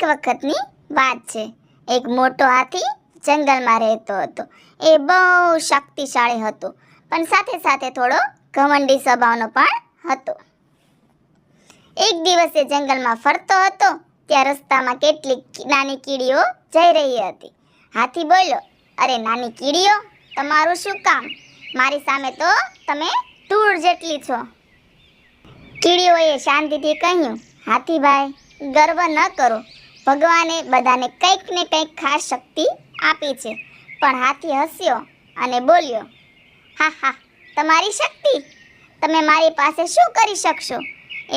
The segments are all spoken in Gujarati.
એક વખતની વાત છે. એક મોટો હાથી જંગલમાં રહેતો હતો. એ બહુ શક્તિશાળી હતો, પણ સાથે સાથે થોડો ઘમંડી સ્વભાવનો પણ હતો. એક દિવસ એ જંગલમાં ફરતો હતો, ત્યાં રસ્તામાં કેટલીક નાની કીડીઓ જઈ રહી હતી. હાથી બોલ્યો, અરે નાની કીડીઓ, તમારું શું કામ? મારી સામે તો તમે ધૂળ જેટલી છો. કીડીઓએ શાંતિથી કહ્યું, હાથીભાઈ, ગર્વ ન કરો. ભગવાને બધાને કંઈક ને કંઈક ખાસ શક્તિ આપી છે. પણ હાથી હસ્યો અને બોલ્યો, હા હા, તમારી શક્તિ? તમે મારી પાસે શું કરી શકશો?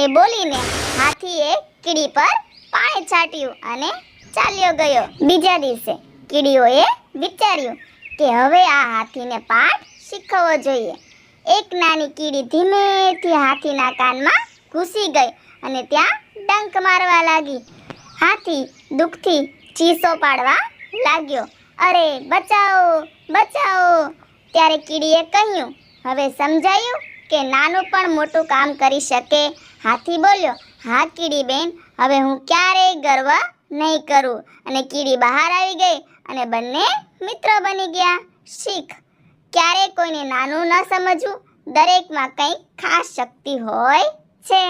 એ બોલીને હાથીએ કીડી પર પાણી છાંટ્યું અને ચાલ્યો ગયો. બીજા દિવસે કીડીઓએ વિચાર્યું કે હવે આ હાથીને પાઠ શીખવવો જોઈએ. એક નાની કીડી ધીમેથી હાથીના કાનમાં ઘૂસી ગઈ અને ત્યાં ડંખ મારવા લાગી. હાથી દુઃખથી ચીસો પાડવા લાગ્યો, અરે બચાવો, બચાવો. ત્યારે કીડીએ કહ્યું, હવે સમજાયું કે નાનું પણ મોટું કામ કરી શકે? હાથી બોલ્યો, હા કીડી બેન, હવે હું ક્યારેય ગર્વ નહીં કરું. અને કીડી બહાર આવી ગઈ અને બંને મિત્રો બની ગયા. શીખ: ક્યારેય કોઈને નાનું ન સમજવું. દરેકમાં કંઈક ખાસ શક્તિ હોય છે.